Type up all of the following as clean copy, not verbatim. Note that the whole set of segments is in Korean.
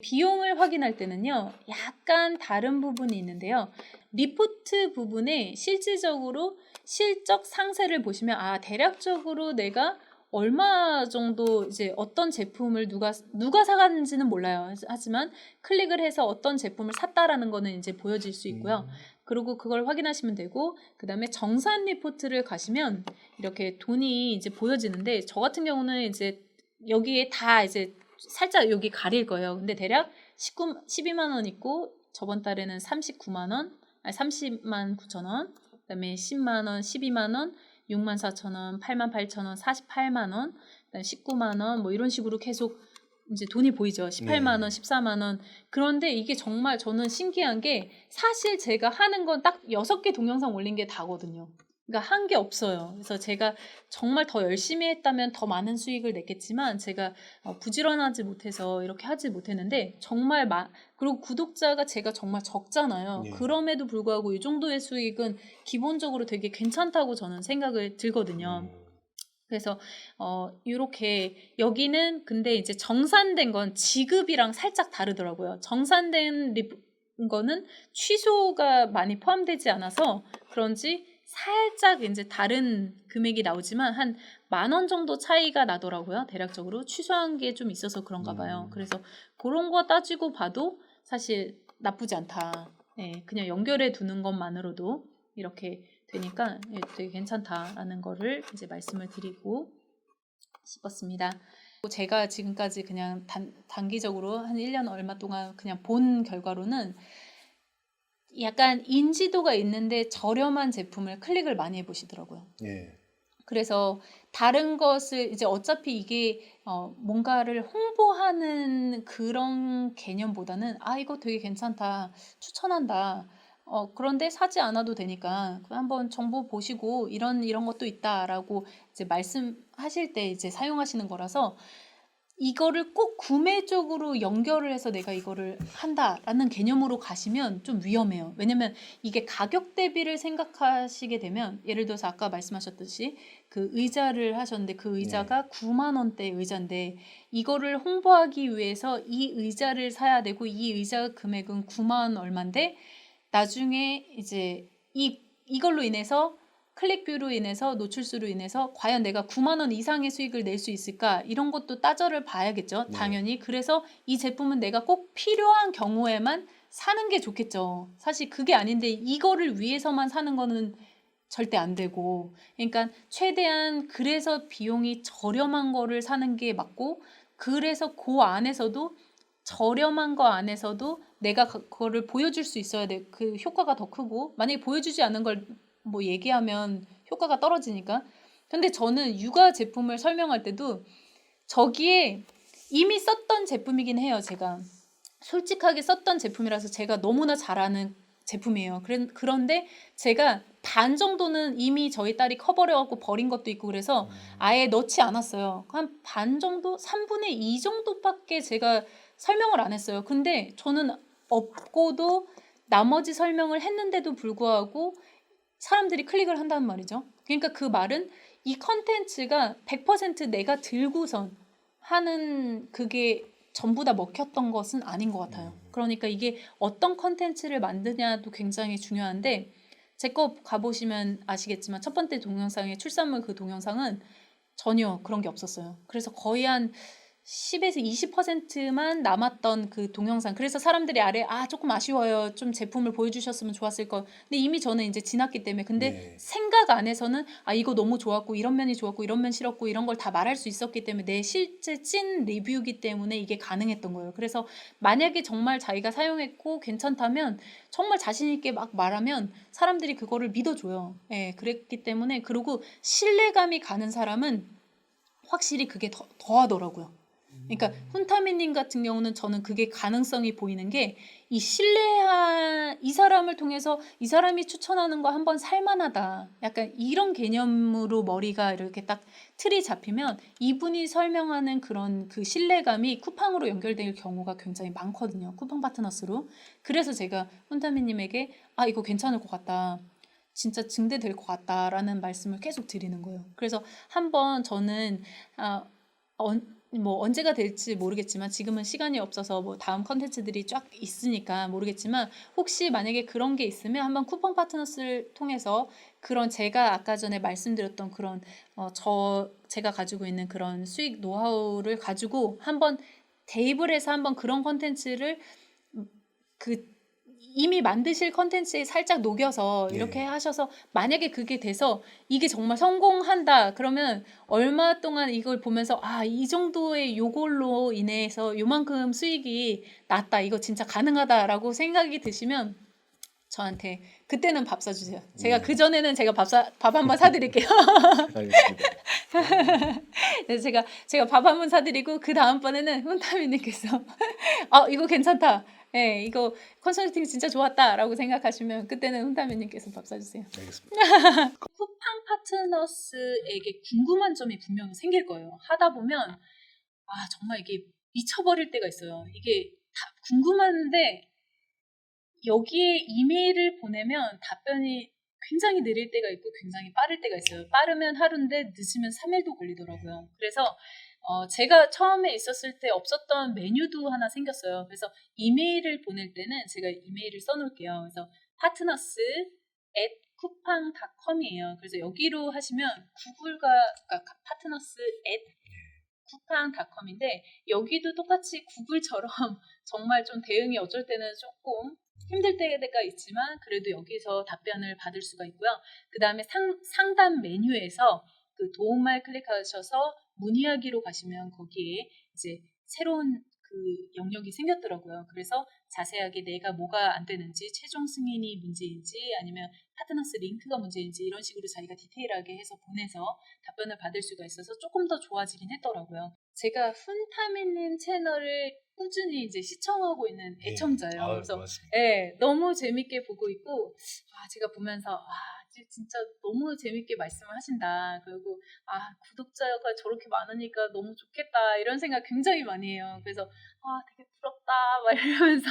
비용을 확인할 때는요, 약간 다른 부분이 있는데요. 리포트 부분에 실질적으로 실적 상세를 보시면 대략적으로 내가 얼마 정도 이제 어떤 제품을 누가 사갔는지는 몰라요. 하지만 클릭을 해서 어떤 제품을 샀다라는 거는 이제 보여질 수 있고요. 그리고 그걸 확인하시면 되고, 그 다음에 정산 리포트를 가시면 이렇게 돈이 이제 보여지는데, 저 같은 경우는 이제 여기에 다 이제 살짝 여기 가릴 거예요. 근데 대략 12만 원 있고, 저번 달에는 39만 원, 30만 9천 원, 그다음에 10만 원, 12만 원, 6만 4천 원, 8만 8천 원, 48만 원, 그다음에 19만 원, 뭐 이런 식으로 계속 이제 돈이 보이죠. 18만 원, 14만 원. 그런데 이게 정말 저는 신기한 게, 사실 제가 하는 건 딱 6개 동영상 올린 게 다거든요. 그러니까 한 게 없어요. 그래서 제가 정말 더 열심히 했다면 더 많은 수익을 냈겠지만, 제가 부지런하지 못해서 이렇게 하지 못했는데, 정말 그리고 구독자가 제가 정말 적잖아요. 그럼에도 불구하고 이 정도의 수익은 기본적으로 되게 괜찮다고 저는 생각을 들거든요. 그래서 이렇게 여기는 근데 이제 정산된 건 지급이랑 살짝 다르더라고요. 정산된 거는 취소가 많이 포함되지 않아서 그런지 살짝 이제 다른 금액이 나오지만 한 10,000원 정도 차이가 나더라고요. 대략적으로 취소한 게 좀 있어서 그런가 봐요. 그래서 그런 거 따지고 봐도 사실 나쁘지 않다. 네, 그냥 연결해 두는 것만으로도 이렇게 되니까 되게 괜찮다라는 거를 이제 말씀을 드리고 싶었습니다. 제가 지금까지 그냥 단기적으로 한 1년 얼마 동안 그냥 본 결과로는, 약간 인지도가 있는데 저렴한 제품을 클릭을 많이 해보시더라고요. 그래서 다른 것을 이제 어차피 이게 뭔가를 홍보하는 그런 개념보다는 이거 되게 괜찮다, 추천한다. 그런데 사지 않아도 되니까 한번 정보 보시고 이런 것도 있다라고 이제 말씀하실 때 이제 사용하시는 거라서, 이거를 꼭 구매 쪽으로 연결을 해서 내가 이거를 한다라는 개념으로 가시면 좀 위험해요. 왜냐면 이게 가격 대비를 생각하시게 되면, 예를 들어서 아까 말씀하셨듯이 그 의자를 하셨는데, 그 의자가 9만 원대 의자인데 이거를 홍보하기 위해서 이 의자를 사야 되고, 이 의자 금액은 9만 얼마인데 나중에 이제 이걸로 인해서 클릭뷰로 인해서 노출수로 인해서 과연 내가 9만 원 이상의 수익을 낼 수 있을까, 이런 것도 따져를 봐야겠죠. 당연히. 그래서 이 제품은 내가 꼭 필요한 경우에만 사는 게 좋겠죠. 사실 그게 아닌데 이거를 위해서만 사는 거는 절대 안 되고, 그러니까 최대한 그래서 비용이 저렴한 거를 사는 게 맞고, 그래서 그 안에서도 저렴한 거 안에서도 내가 그거를 보여줄 수 있어야 돼. 그 효과가 더 크고, 만약에 보여주지 않은 걸 뭐 얘기하면 효과가 떨어지니까. 근데 저는 육아 제품을 설명할 때도 저기에 이미 썼던 제품이긴 해요. 제가 솔직하게 썼던 제품이라서 제가 너무나 잘 아는 제품이에요. 그런데 제가 반 정도는 이미 저희 딸이 커버를 하고 버린 것도 있고, 그래서 아예 넣지 않았어요. 한 반 정도? 3분의 2 정도밖에 제가 설명을 안 했어요. 근데 저는 없고도 나머지 설명을 했는데도 불구하고 사람들이 클릭을 한다는 말이죠. 그러니까 그 말은 이 컨텐츠가 100% 내가 들고선 하는 그게 전부 다 먹혔던 것은 아닌 것 같아요. 그러니까 이게 어떤 컨텐츠를 만드냐도 굉장히 중요한데, 제 거 가보시면 아시겠지만 첫 번째 동영상의 출산물 그 동영상은 전혀 그런 게 없었어요. 그래서 거의 한 10에서 20%만 남았던 그 동영상. 그래서 사람들이 아래 조금 아쉬워요, 좀 제품을 보여주셨으면 좋았을 걸. 근데 이미 저는 이제 지났기 때문에. 근데 생각 안에서는 이거 너무 좋았고 이런 면이 좋았고 이런 면 싫었고 이런 걸 다 말할 수 있었기 때문에, 내 실제 찐 리뷰이기 때문에 이게 가능했던 거예요. 그래서 만약에 정말 자기가 사용했고 괜찮다면 정말 자신 있게 막 말하면 사람들이 그거를 믿어줘요. 그랬기 때문에. 그리고 신뢰감이 가는 사람은 확실히 그게 더하더라고요. 그러니까 훈타미님 같은 경우는 저는 그게 가능성이 보이는 게, 이 이 사람을 통해서 이 사람이 추천하는 거 한번 살만하다, 약간 이런 개념으로 머리가 이렇게 딱 틀이 잡히면 이분이 설명하는 그런 그 신뢰감이 쿠팡으로 연결될 경우가 굉장히 많거든요. 쿠팡 파트너스로. 그래서 제가 훈타미님에게 이거 괜찮을 것 같다, 진짜 증대될 것 같다라는 말씀을 계속 드리는 거예요. 그래서 한번 저는 뭐 언제가 될지 모르겠지만 지금은 시간이 없어서 뭐 다음 컨텐츠들이 쫙 있으니까 모르겠지만 혹시 만약에 그런 게 있으면 한번 쿠팡 파트너스를 통해서 그런 제가 아까 전에 말씀드렸던 그런 제가 가지고 있는 그런 수익 노하우를 가지고 한번 대입을 해서 한번 그런 컨텐츠를 그 이미 만드실 컨텐츠에 살짝 녹여서 이렇게 예. 하셔서 만약에 그게 돼서 이게 정말 성공한다 그러면 얼마 동안 이걸 보면서 아, 이 정도의 요걸로 인해서 요만큼 수익이 났다. 이거 진짜 가능하다라고 생각이 드시면 저한테 그때는 밥 사주세요. 제가 그전에는 제가 밥 한번 사드릴게요. 알겠습니다. 그래서 제가 밥 한번 사드리고 그 다음번에는 훈타미님께서 이거 괜찮다. 예, 이거 컨설팅 진짜 좋았다라고 생각하시면 그때는 훈타미님께서 밥 사주세요. 알겠습니다. 쿠팡 파트너스에게 궁금한 점이 분명히 생길 거예요. 하다 보면 정말 이게 미쳐버릴 때가 있어요. 이게 다 궁금한데 여기에 이메일을 보내면 답변이 굉장히 느릴 때가 있고 굉장히 빠를 때가 있어요. 빠르면 하루인데 늦으면 3일도 걸리더라고요. 그래서 제가 처음에 있었을 때 없었던 메뉴도 하나 생겼어요. 그래서 이메일을 보낼 때는 제가 이메일을 써놓을게요. 그래서 partners at coupang.com이에요. 그래서 여기로 하시면 그러니까 partners at coupang.com인데 여기도 똑같이 구글처럼 정말 좀 대응이 어쩔 때는 조금 힘들 때가 있지만 그래도 여기서 답변을 받을 수가 있고요. 그 다음에 상담 메뉴에서 그 도움말 클릭하셔서 문의하기로 가시면 거기에 이제 새로운 그 영역이 생겼더라고요. 그래서 자세하게 내가 뭐가 안 되는지, 최종 승인이 문제인지, 아니면 파트너스 링크가 문제인지 이런 식으로 자기가 디테일하게 해서 보내서 답변을 받을 수가 있어서 조금 더 좋아지긴 했더라고요. 제가 훈타미님 채널을 꾸준히 이제 시청하고 있는 애청자예요. 그래서 고맙습니다. 예, 너무 재밌게 보고 있고 제가 보면서 진짜 너무 재밌게 말씀을 하신다. 그리고 구독자가 저렇게 많으니까 너무 좋겠다. 이런 생각 굉장히 많이 해요. 그래서 되게 부럽다. 막 이러면서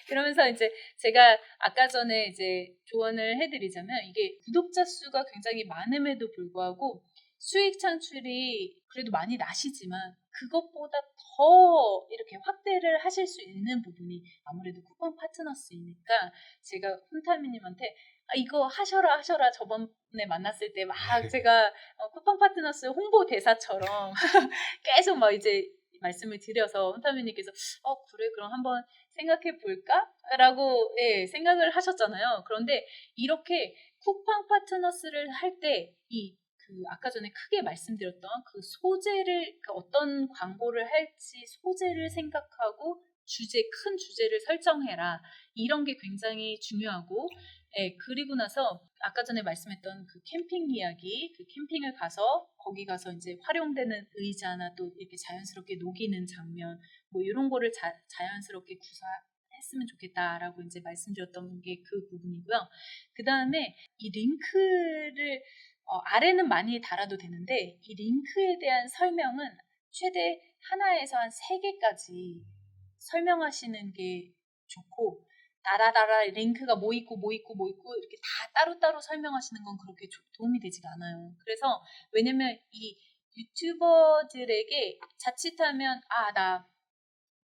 그러면서 이제 제가 아까 전에 이제 조언을 해드리자면 이게 구독자 수가 굉장히 많음에도 불구하고 수익 창출이 그래도 많이 나시지만 그것보다 더 이렇게 확대를 하실 수 있는 부분이 아무래도 쿠팡 파트너스이니까 제가 훈타미님한테 이거 하셔라 저번에 만났을 때 막 제가 쿠팡 파트너스 홍보 대사처럼 계속 막 이제 말씀을 드려서 훈타미님께서 그래 그럼 한번 생각해 볼까? 라고 생각을 하셨잖아요. 그런데 이렇게 쿠팡 파트너스를 할 때 아까 전에 크게 말씀드렸던 그 소재를 어떤 광고를 할지 소재를 생각하고 큰 주제를 설정해라. 이런 게 굉장히 중요하고 그리고 나서 아까 전에 말씀했던 그 캠핑 이야기, 그 캠핑을 가서 거기 가서 이제 활용되는 의자나 또 이렇게 자연스럽게 녹이는 장면 뭐 이런 거를 자연스럽게 구사했으면 좋겠다라고 이제 말씀드렸던 게 그 부분이고요. 그 다음에 이 링크를 아래는 많이 달아도 되는데 이 링크에 대한 설명은 최대 하나에서 한 3개까지 설명하시는 게 좋고 다라다라 링크가 뭐 있고 이렇게 다 따로따로 설명하시는 건 그렇게 도움이 되지가 않아요. 그래서 왜냐면 이 유튜버들에게 자칫하면 나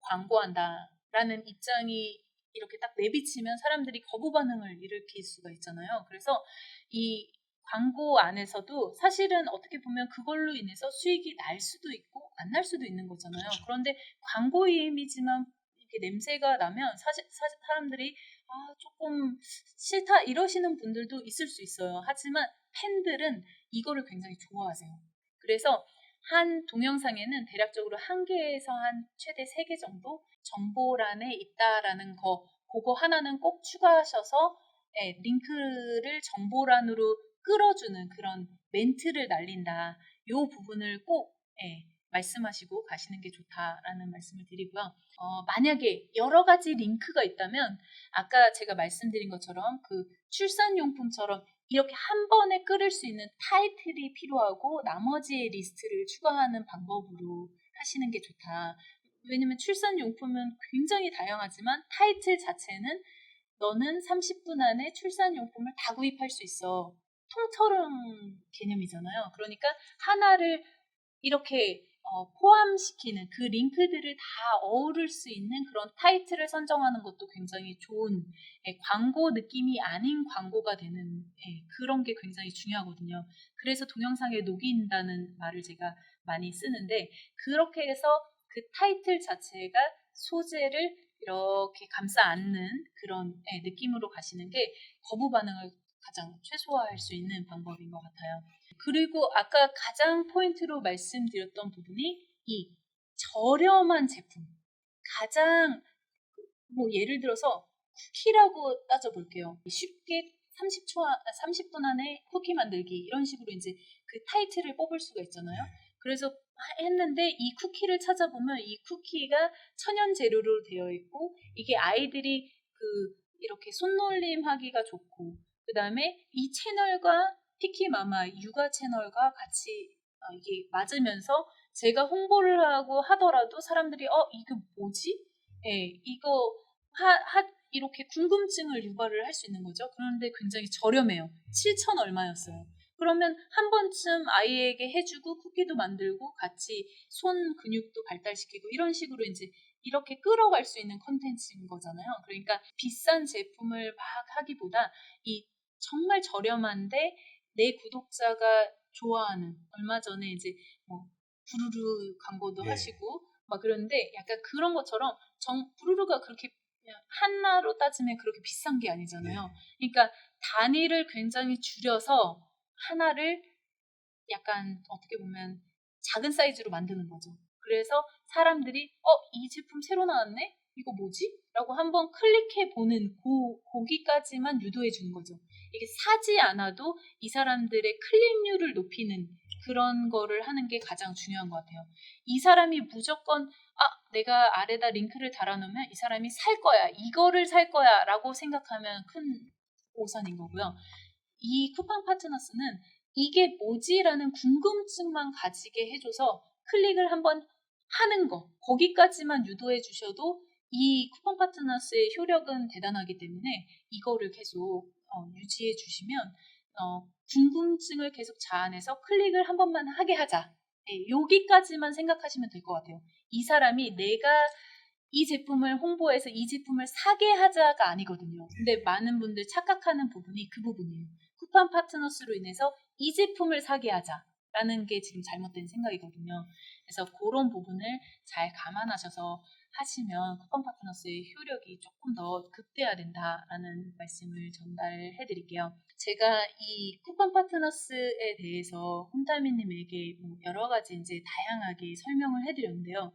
광고한다 라는 입장이 이렇게 딱 내비치면 사람들이 거부 반응을 일으킬 수가 있잖아요. 그래서 이 광고 안에서도 사실은 어떻게 보면 그걸로 인해서 수익이 날 수도 있고 안 날 수도 있는 거잖아요. 그렇죠. 그런데 광고 이미지만 이렇게 냄새가 나면 사람들이 조금 싫다 이러시는 분들도 있을 수 있어요. 하지만 팬들은 이거를 굉장히 좋아하세요. 그래서 한 동영상에는 대략적으로 1개에서 한 최대 3개 정도 정보란에 있다라는 그거 하나는 꼭 추가하셔서 링크를 정보란으로 끌어주는 그런 멘트를 날린다. 이 부분을 꼭 말씀하시고 가시는 게 좋다라는 말씀을 드리고요. 만약에 여러 가지 링크가 있다면 아까 제가 말씀드린 것처럼 그 출산용품처럼 이렇게 한 번에 끌을 수 있는 타이틀이 필요하고 나머지의 리스트를 추가하는 방법으로 하시는 게 좋다. 왜냐면 출산용품은 굉장히 다양하지만 타이틀 자체는 너는 30분 안에 출산용품을 다 구입할 수 있어. 통털음 개념이잖아요. 그러니까 하나를 이렇게 포함시키는 그 링크들을 다 어우를 수 있는 그런 타이틀을 선정하는 것도 굉장히 좋은 광고 느낌이 아닌 광고가 되는 그런 게 굉장히 중요하거든요. 그래서 동영상에 녹인다는 말을 제가 많이 쓰는데 그렇게 해서 그 타이틀 자체가 소재를 이렇게 감싸 안는 그런 느낌으로 가시는 게 거부 반응을 가장 최소화할 수 있는 방법인 것 같아요. 그리고 아까 가장 포인트로 말씀드렸던 부분이 이 저렴한 제품. 가장 뭐 예를 들어서 쿠키라고 따져볼게요. 쉽게 30분 안에 쿠키 만들기 이런 식으로 이제 그 타이틀을 뽑을 수가 있잖아요. 그래서 했는데 이 쿠키를 찾아보면 이 쿠키가 천연 재료로 되어 있고 이게 아이들이 이렇게 손놀림하기가 좋고 그 다음에 이 채널과 피키마마 육아 채널과 같이 이게 맞으면서 제가 홍보를 하고 하더라도 사람들이 이거 뭐지? 이거 이렇게 궁금증을 유발을 할 수 있는 거죠. 그런데 굉장히 저렴해요. 7천 얼마였어요. 그러면 한 번쯤 아이에게 해주고 쿠키도 만들고 같이 손 근육도 발달시키고 이런 식으로 이제 이렇게 끌어갈 수 있는 컨텐츠인 거잖아요. 그러니까 비싼 제품을 막 하기보다 이 정말 저렴한데 내 구독자가 좋아하는 얼마 전에 이제 뭐 부르르 광고도 하시고 막 그런데 약간 그런 것처럼 부르르가 그렇게 그냥 하나로 따지면 그렇게 비싼 게 아니잖아요. 그러니까 단위를 굉장히 줄여서 하나를 약간 어떻게 보면 작은 사이즈로 만드는 거죠. 그래서 사람들이 이 제품 새로 나왔네? 이거 뭐지? 라고 한번 클릭해 보는 거기까지만 유도해 주는 거죠. 이게 사지 않아도 이 사람들의 클릭률을 높이는 그런 거를 하는 게 가장 중요한 것 같아요. 이 사람이 무조건 내가 아래다 링크를 달아놓으면 이 사람이 살 거야. 이거를 살 거야. 라고 생각하면 큰 오산인 거고요. 이 쿠팡 파트너스는 이게 뭐지라는 궁금증만 가지게 해줘서 클릭을 한번 하는 거 거기까지만 유도해 주셔도 이 쿠팡 파트너스의 효력은 대단하기 때문에 이거를 계속 유지해 주시면 궁금증을 계속 자아내서 클릭을 한 번만 하게 하자. 여기까지만 생각하시면 될 것 같아요. 이 사람이 내가 이 제품을 홍보해서 이 제품을 사게 하자가 아니거든요. 근데 많은 분들 착각하는 부분이 그 부분이에요. 쿠팡 파트너스로 인해서 이 제품을 사게 하자라는 게 지금 잘못된 생각이거든요. 그래서 그런 부분을 잘 감안하셔서 하시면 쿠팡 파트너스의 효력이 조금 더 극대화된다라는 말씀을 전달해 드릴게요. 제가 이 쿠팡 파트너스에 대해서 혼타미님에게 여러 가지 이제 다양하게 설명을 해드렸는데요.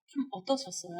좀 어떠셨어요?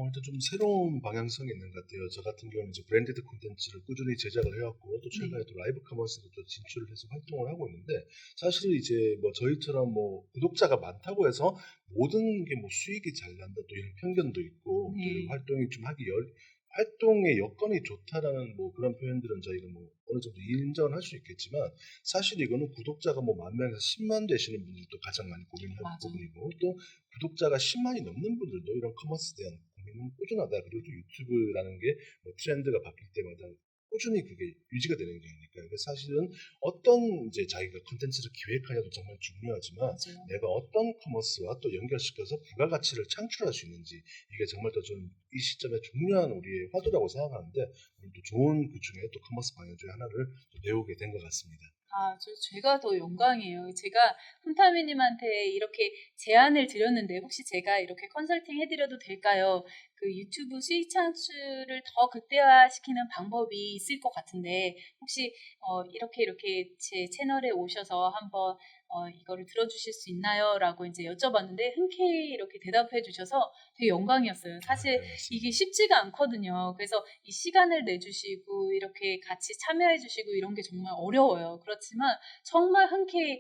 일단 좀 새로운 방향성이 있는 것 같아요. 저 같은 경우는 이제 브랜디드 콘텐츠를 꾸준히 제작을 해왔고, 또 최근에 또 라이브 커머스도 또 진출을 해서 활동을 하고 있는데, 사실 이제 뭐 저희처럼 뭐 구독자가 많다고 해서 모든 게 뭐 수익이 잘 난다, 또 이런 편견도 있고, 또 이런 활동이 좀 활동의 여건이 좋다라는 뭐 그런 표현들은 저희가 뭐 어느 정도 인정을 할 수 있겠지만, 사실 이거는 구독자가 뭐 10,000명에서 10만 되시는 분들도 가장 많이 고민하는 부분이고, 또 구독자가 10만이 넘는 분들도 이런 커머스에 대한 고민은 꾸준하다. 그리고 또 유튜브라는 게 뭐 트렌드가 바뀔 때마다 꾸준히 그게 유지가 되는 게 아닐까. 그래서 사실은 어떤 이제 자기가 콘텐츠를 기획하냐도 정말 중요하지만 맞아요. 내가 어떤 커머스와 또 연결시켜서 부가가치를 창출할 수 있는지 이게 정말 더 좀 이 시점에 중요한 우리의 화두라고 생각하는데 오늘 또 좋은 그 중에 또 커머스 방향 중에 하나를 또 배우게 된 것 같습니다. 제가 더 영광이에요. 제가 훈타미님한테 이렇게 제안을 드렸는데 혹시 제가 이렇게 컨설팅 해드려도 될까요? 그 유튜브 수익 창출을 더 극대화시키는 방법이 있을 것 같은데 혹시 이렇게 제 채널에 오셔서 한번 이거를 들어주실 수 있나요? 라고 이제 여쭤봤는데 흔쾌히 이렇게 대답해 주셔서 되게 영광이었어요. 사실 이게 쉽지가 않거든요. 그래서 이 시간을 내주시고 이렇게 같이 참여해 주시고 이런 게 정말 어려워요. 그렇지만 정말 흔쾌히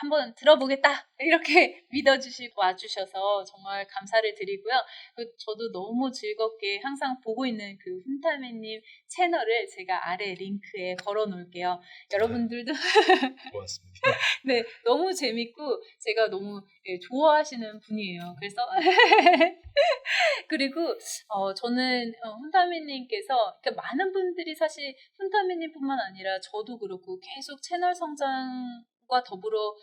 한번 들어보겠다 이렇게 믿어주시고 와주셔서 정말 감사를 드리고요. 저도 너무 즐겁게 항상 보고 있는 그 훈타미님 채널을 제가 아래 링크에 걸어 놓을게요. 여러분들도 고맙습니다. 네, 너무 재밌고 제가 너무 좋아하시는 분이에요. 그래서 그리고 저는 훈타미님께서 그러니까 많은 분들이 사실 훈타미님뿐만 아니라 저도 그렇고 계속 채널 성장 것과 더불어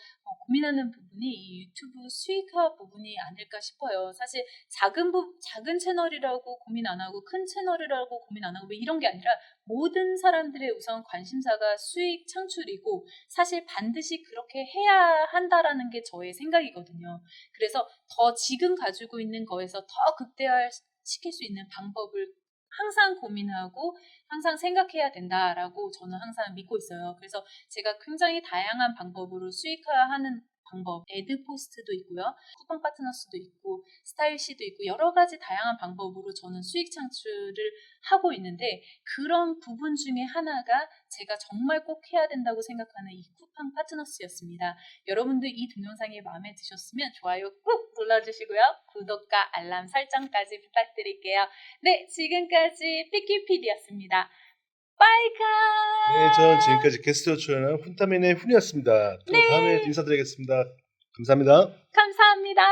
고민하는 부분이 이 유튜브 수익화 부분이 아닐까 싶어요. 사실 작은 채널이라고 고민 안 하고 큰 채널이라고 고민 안 하고 왜 이런 게 아니라 모든 사람들의 우선 관심사가 수익 창출이고 사실 반드시 그렇게 해야 한다라는 게 저의 생각이거든요. 그래서 더 지금 가지고 있는 거에서 더 극대화시킬 수 있는 방법을 항상 고민하고 항상 생각해야 된다라고 저는 항상 믿고 있어요. 그래서 제가 굉장히 다양한 방법으로 수익화하는 방법, 애드 포스트도 있고요. 쿠팡 파트너스도 있고 스타일시도 있고 여러 가지 다양한 방법으로 저는 수익 창출을 하고 있는데 그런 부분 중에 하나가 제가 정말 꼭 해야 된다고 생각하는 이 쿠팡 파트너스였습니다. 여러분들 이 동영상이 마음에 드셨으면 좋아요 꾹 눌러주시고요. 구독과 알람 설정까지 부탁드릴게요. 네, 지금까지 피키피디였습니다. 빠이카! 네, 전 지금까지 게스트로 출연한 훈타민의 훈이었습니다. 또 다음에 인사드리겠습니다. 감사합니다. 감사합니다.